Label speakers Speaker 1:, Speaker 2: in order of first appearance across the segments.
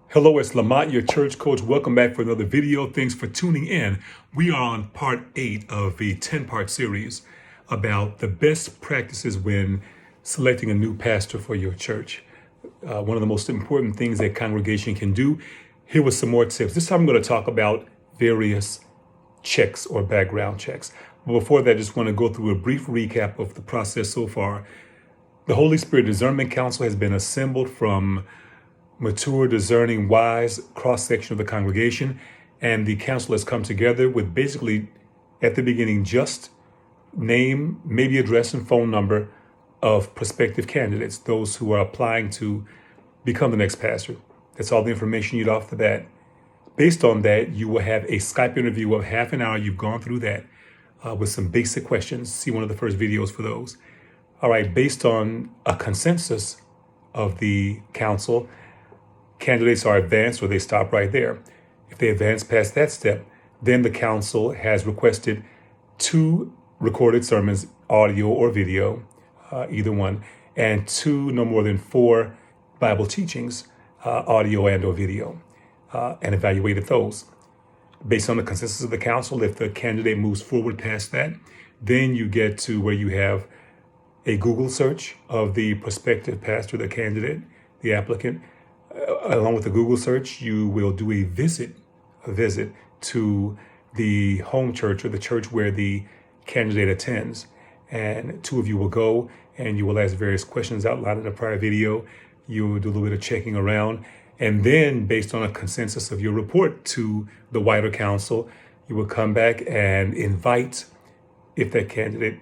Speaker 1: Hello, it's Lamont, your church coach. Welcome back for another video. Thanks for tuning in. We are on part 8 of a 10-part series about the best practices when selecting a new pastor for your church. One of the most important things that congregation can do. Here was some more tips. This time I'm going to talk about various checks or background checks. But before that, I just want to go through a brief recap of the process so far. The Holy Spirit Discernment Council has been assembled from mature, discerning, wise cross-section of the congregation, and the council has come together with basically, at the beginning, just name, maybe address and phone number of prospective candidates, those who are applying to become the next pastor. That's all the information you need off the bat. Based on that, you will have a Skype interview of half an hour. You've gone through that with some basic questions. See one of the first videos for those. All right, based on a consensus of the council, candidates are advanced or they stop right there. If they advance past that step, then the council has requested 2 recorded sermons, audio or video, either one, and 2, no more than 4 Bible teachings, audio and or video, and evaluated those. Based on the consensus of the council, if the candidate moves forward past that, then you get to where you have a Google search of the prospective pastor, the candidate, the applicant. Along with the Google search, you will do a visit to the home church or the church where the candidate attends. And 2 of you will go and you will ask various questions outlined in a prior video. You will do a little bit of checking around. And then based on a consensus of your report to the wider council, you will come back and invite, if that candidate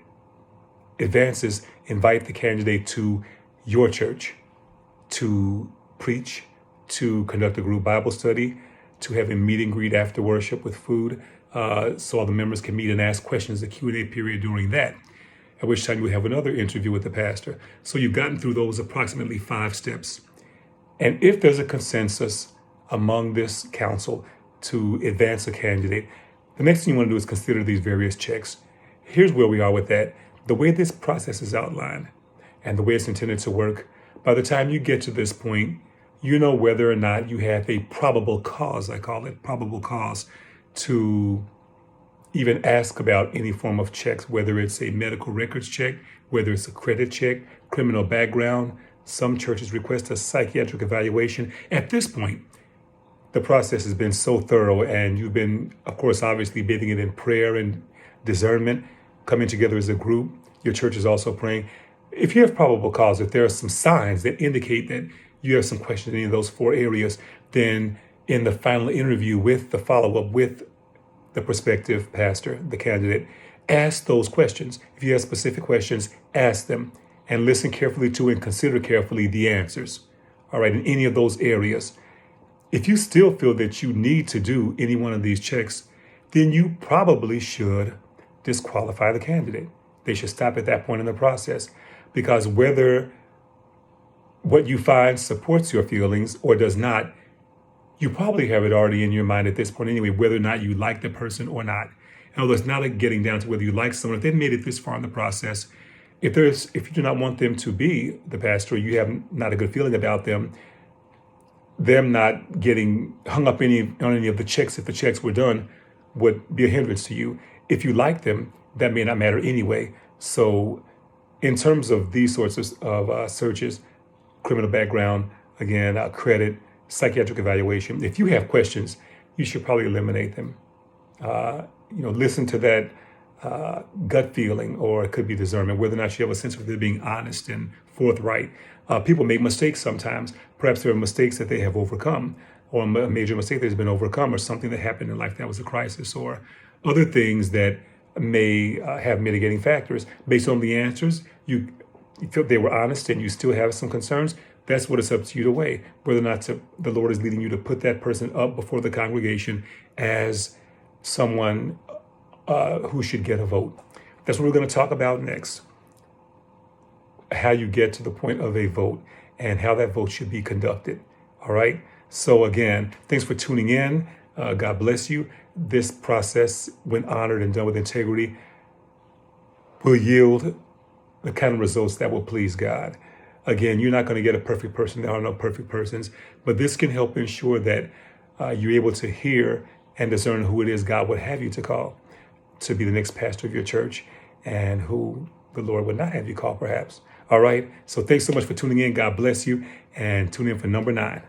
Speaker 1: advances, invite the candidate to your church to preach, to conduct a group Bible study, to have a meet and greet after worship with food, so all the members can meet and ask questions, the Q&A period during that, at which time you have another interview with the pastor. So you've gotten through those approximately 5 steps. And if there's a consensus among this council to advance a candidate, the next thing you want to do is consider these various checks. Here's where we are with that. The way this process is outlined and the way it's intended to work, by the time you get to this point, you know whether or not you have a probable cause, I call it probable cause, to even ask about any form of checks, whether it's a medical records check, whether it's a credit check, criminal background. Some churches request a psychiatric evaluation. At this point, the process has been so thorough, and you've been, of course, obviously bathing it in prayer and discernment, coming together as a group. Your church is also praying. If you have probable cause, if there are some signs that indicate that you have some questions in any of those 4 areas, then in the final interview with the follow-up with the prospective pastor, the candidate, ask those questions. If you have specific questions, ask them and listen carefully to and consider carefully the answers. All right, in any of those areas. If you still feel that you need to do any one of these checks, then you probably should disqualify the candidate. They should stop at that point in the process. Because whether what you find supports your feelings or does not, you probably have it already in your mind at this point anyway, whether or not you like the person or not. In other words, not like getting down to whether you like someone. If they've made it this far in the process, if you do not want them to be the pastor, you have not a good feeling about them not getting hung up on any of the checks, if the checks were done, would be a hindrance to you. If you like them, that may not matter anyway. So in terms of these sorts of searches, criminal background, again, credit, psychiatric evaluation, if you have questions, you should probably eliminate them. Listen to that gut feeling, or it could be discernment, whether or not you have a sense of being honest and forthright. People make mistakes sometimes. Perhaps there are mistakes that they have overcome, or a major mistake that has been overcome, or something that happened in life that was a crisis, or other things that may have mitigating factors. Based on the answers, you feel they were honest and you still have some concerns. That's what it's up to you to weigh, whether or not the Lord is leading you to put that person up before the congregation as someone who should get a vote. That's what we're going to talk about next. How you get to the point of a vote and how that vote should be conducted. All right. So again, thanks for tuning in. God bless you. This process, when honored and done with integrity, will yield the kind of results that will please God. Again, you're not going to get a perfect person. There are no perfect persons, but this can help ensure that you're able to hear and discern who it is God would have you to call to be the next pastor of your church, and who the Lord would not have you call, perhaps. All right. So thanks so much for tuning in. God bless you, and tune in for number 9.